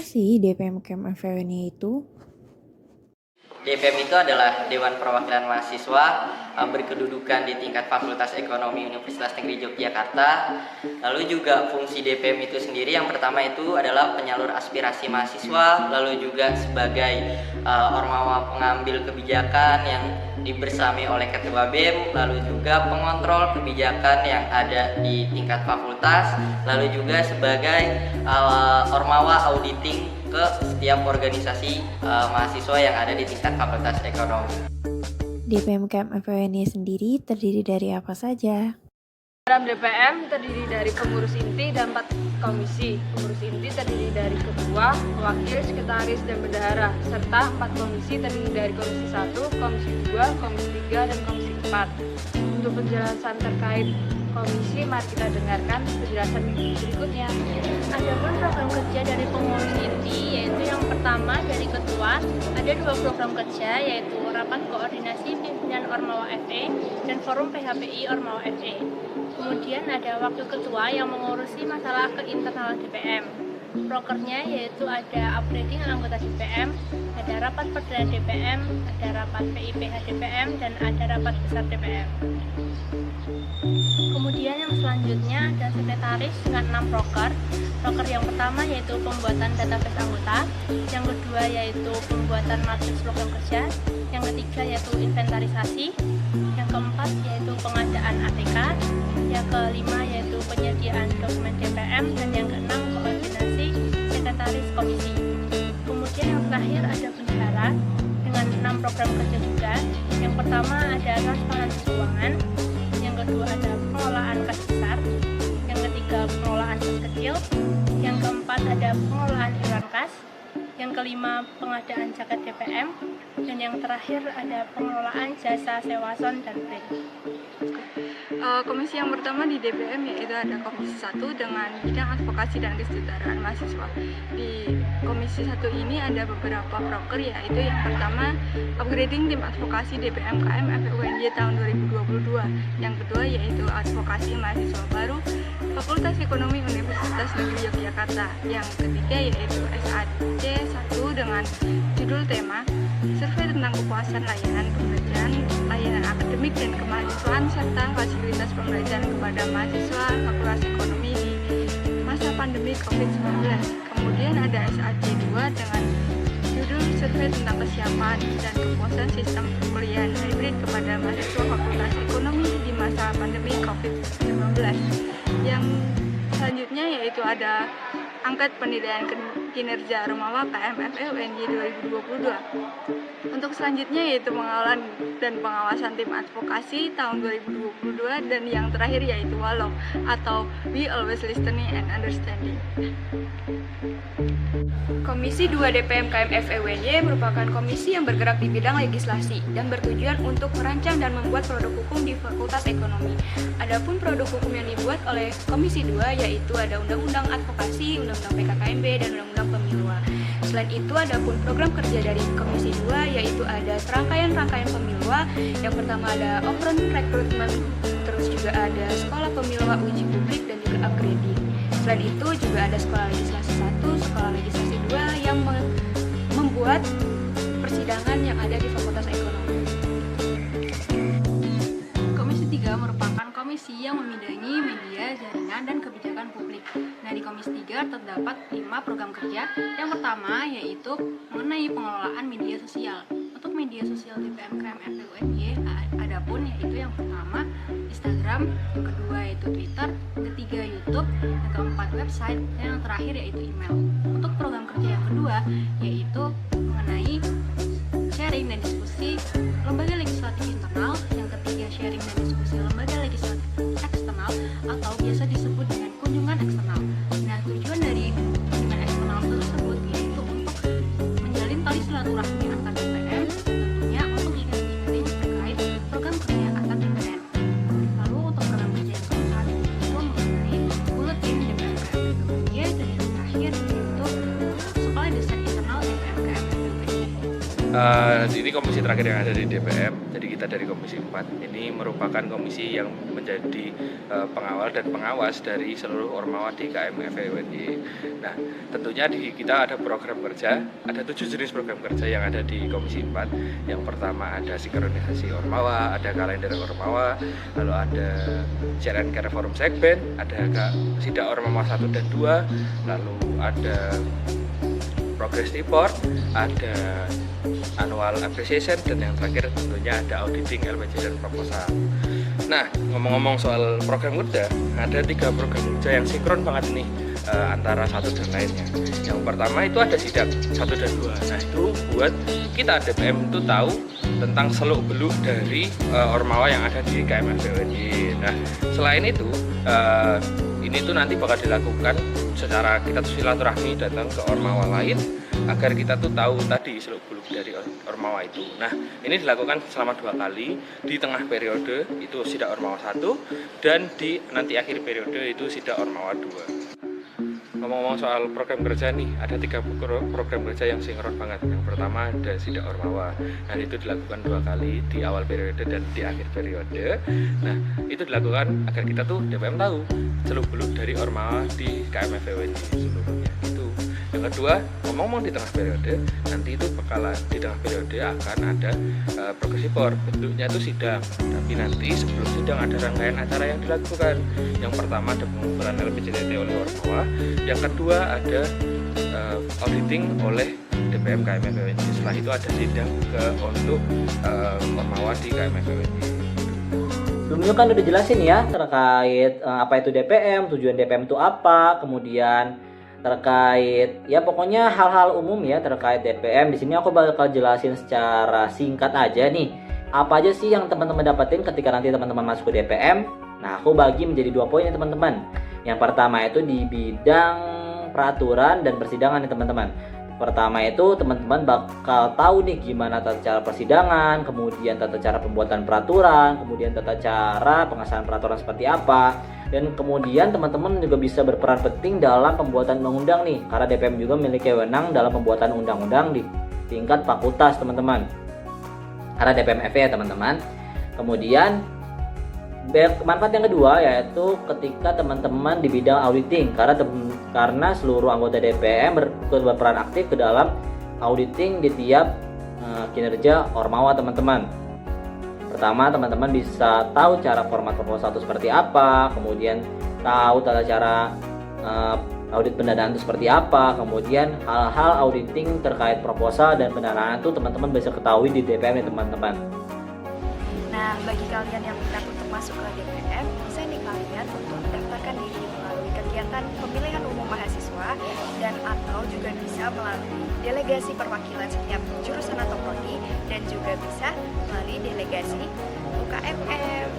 sih DPM Camp FWNY itu? DPM itu adalah Dewan Perwakilan Mahasiswa berkedudukan di tingkat Fakultas Ekonomi Universitas Negeri Yogyakarta. Lalu juga fungsi DPM itu sendiri yang pertama itu adalah penyalur aspirasi mahasiswa, lalu juga sebagai ormawa pengambil kebijakan yang dibersami oleh Ketua BEM, lalu juga pengontrol kebijakan yang ada di tingkat fakultas, lalu juga sebagai ormawa auditing ke setiap organisasi mahasiswa yang ada di tingkat Fakultas Ekonomi. DPM Camp FWNY sendiri terdiri dari apa saja? Dalam DPM terdiri dari pengurus inti dan 4 komisi. Pengurus inti terdiri dari ketua, wakil, sekretaris, dan bendahara, serta 4 komisi terdiri dari komisi 1, komisi 2, komisi 3, dan komisi 4. Untuk penjelasan terkait komisi, mari kita dengarkan penjelasan berikutnya. Adapun program kerja dari pengurus inti, yaitu yang pertama dari ketua, ada 2 program kerja, yaitu rapat koordinasi pimpinan Ormawa FE dan forum PHPI Ormawa FE. Kemudian ada wakil ketua yang mengurusi masalah ke internal DPM. Prokernya yaitu ada upgrading anggota DPM, ada rapat perdana DPM, ada rapat PIPH DPM, dan ada rapat besar DPM. Kemudian yang selanjutnya ada sekretaris dengan 6 proker. Proker yang pertama yaitu pembuatan database anggota, yang kedua yaitu pembuatan matriks program kerja, yang ketiga yaitu inventarisasi, yang keempat yaitu pengadaan ATK, yang kelima yaitu penyediaan dokumen DPM, dan yang keenam koordinasi sekretaris komisi. Kemudian yang terakhir ada bendahara dengan 6 program kerja juga. Yang pertama ada transparansi keuangan, yang kedua ada pengelolaan kas besar, yang ketiga pengelolaan kas kecil, yang keempat ada pengelolaan iuran kas, yang kelima pengadaan jaket DPM, dan yang terakhir ada pengelolaan jasa sewa sound dan print. Komisi yang pertama di DPM yaitu ada komisi 1 dengan bidang advokasi dan kesejahteraan mahasiswa. Di komisi 1 ini ada beberapa proker, yaitu yang pertama upgrading tim advokasi DPM KM FWNY tahun 2022, yang kedua yaitu advokasi mahasiswa baru Fakultas Ekonomi Universitas Negeri Yogyakarta, yang ketiga yaitu SAC 1 dengan judul tema survei tentang kepuasan layanan pembelajaran, layanan akademik dan kemahasiswaan serta fasilitas pembelajaran kepada mahasiswa Fakultas Ekonomi di masa pandemi COVID-19. Kemudian ada SAC 2 dengan judul survei tentang kesiapan dan kepuasan sistem perkuliahan hybrid kepada mahasiswa Fakultas Ekonomi di masa pandemi COVID-19. Yang selanjutnya yaitu ada angkat penilaian kinerja Ormawa KM FWNY 2022. Untuk selanjutnya yaitu pengawalan dan pengawasan tim advokasi tahun 2022, dan yang terakhir yaitu WALO atau We Always Listening and Understanding. Komisi 2 DPM KM FWNY merupakan komisi yang bergerak di bidang legislasi dan bertujuan untuk merancang dan membuat produk hukum di Fakultas Ekonomi. Adapun produk hukum yang dibuat oleh Komisi 2 yaitu ada Undang-Undang Advokasi, Undang-Undang PKKMB, dan Undang-Undang Pemilu. Selain itu ada pun program kerja dari Komisi 2 yaitu ada serangkaian-rangkaian pemilu. Yang pertama ada open recruitment, terus juga ada sekolah pemilu uji publik, dan juga upgrading. Selain itu juga ada sekolah legislasi 1, sekolah legislasi 2 yang membuat persidangan yang ada di Fakultas Ekonomi. Komisi 3 merupakan komisi yang membidangi media, jaringan, dan kebijakan publik. Nah, di Komisi 3 terdapat 5 program kerja. Yang pertama yaitu mengenai pengelolaan media sosial. Untuk media sosial DPM KM FWNY ada pun yaitu yang pertama Instagram, yang kedua yaitu Twitter, yang ketiga YouTube, yang keempat website, dan yang terakhir yaitu email. Untuk program kerja yang kedua yaitu mengenai sharing dan diskusi lembaga legislatif internal, yang ketiga sharing dan diskusi lembaga legislatif eksternal atau biasa disebut dengan kunjungan eksternal. Nah, tujuan dari kunjungan eksternal tersebut yaitu untuk menjalin tali silaturahmi antar DPM, tentunya untuk sharing terkait program kerja antar DPM. Lalu untuk program kerja yang keempat itu mengenai bulletin DPM KMFWNY, dan yang terakhir yaitu sekolah desain internal DPM KMFWNY. Ini komisi terakhir yang ada di DPM, jadi kita dari Komisi 4 ini merupakan komisi yang menjadi pengawal dan pengawas dari seluruh Ormawa di KMFEUNY. Nah, tentunya di kita ada program kerja, ada 7 jenis program kerja yang ada di Komisi 4. Yang pertama ada sinkronisasi Ormawa, ada kalender Ormawa, lalu ada share and care forum segmen, ada Sidak Ormawa 1 dan 2, lalu ada progress report, ada annual appreciation, dan yang terakhir tentunya ada auditing, LPJ, dan proposal. Nah, ngomong-ngomong soal program kerja, ada 3 program kerja yang sinkron banget nih antara satu dan lainnya. Yang pertama itu ada sidak 1 dan 2. Nah, itu buat kita DPM itu tahu tentang seluk-beluk dari Ormawa yang ada di KMFEUNY. Nah, selain itu ini tuh nanti bakal dilakukan secara kita tuh silaturahmi datang ke Ormawa lain agar kita tuh tahu tadi seluk-beluk dari Ormawa itu. Nah, ini dilakukan selama 2 kali, di tengah periode itu Sidak Ormawa 1 dan di nanti akhir periode itu Sidak Ormawa 2. Ngomong-ngomong soal program kerja nih, ada 3 program kerja yang sinkron banget. Yang pertama ada Sidak Ormawa. Nah, itu dilakukan 2 kali, di awal periode dan di akhir periode. Nah, itu dilakukan agar kita tuh DPM tahu seluk-beluk dari Ormawa di KMFEUNY seluruhnya. Itu. Yang kedua, ngomong-ngomong di tengah periode, nanti itu bakalan di tengah periode akan ada progress report. Bentuknya itu sidang, tapi nanti sebelum sidang ada rangkaian acara yang dilakukan. Yang pertama ada pengumpulan LPJTT oleh Ormawa, yang kedua ada auditing oleh DPM KMFEUNY. Setelah itu ada sidang untuk Ormawa di KMFEUNY. Sebelumnya kan udah jelasin ya terkait apa itu DPM, tujuan DPM itu apa, kemudian terkait ya pokoknya hal-hal umum ya terkait DPM. Di sini aku bakal jelasin secara singkat aja nih. Apa aja sih yang teman-teman dapetin ketika nanti teman-teman masuk ke DPM? Nah, aku bagi menjadi 2 poin ya teman-teman. Yang pertama itu di bidang peraturan dan persidangan nih teman-teman. Pertama itu teman-teman bakal tahu nih gimana tata cara persidangan, kemudian tata cara pembuatan peraturan, kemudian tata cara pengesahan peraturan seperti apa. Dan kemudian teman-teman juga bisa berperan penting dalam pembuatan undang-undang nih, karena DPM juga memiliki wewenang dalam pembuatan undang-undang di tingkat fakultas teman-teman, karena DPM FE ya teman-teman. Kemudian manfaat yang kedua yaitu ketika teman-teman di bidang auditing, karena seluruh anggota DPM berperan aktif ke dalam auditing di tiap kinerja Ormawa teman-teman. Pertama, teman-teman bisa tahu cara format proposal itu seperti apa, kemudian tahu tata cara audit pendanaan itu seperti apa, kemudian hal-hal auditing terkait proposal dan pendanaan itu teman-teman bisa ketahui di DPM ya teman-teman. Nah, bagi kalian yang minat untuk masuk ke DPM, bisa nih kalian untuk mendaftarkan diri melalui kegiatan pemilihan umum mahasiswa dan atau juga bisa melalui delegasi perwakilan setiap jurusan atau prodi dan juga bisa melalui delegasi UKMM.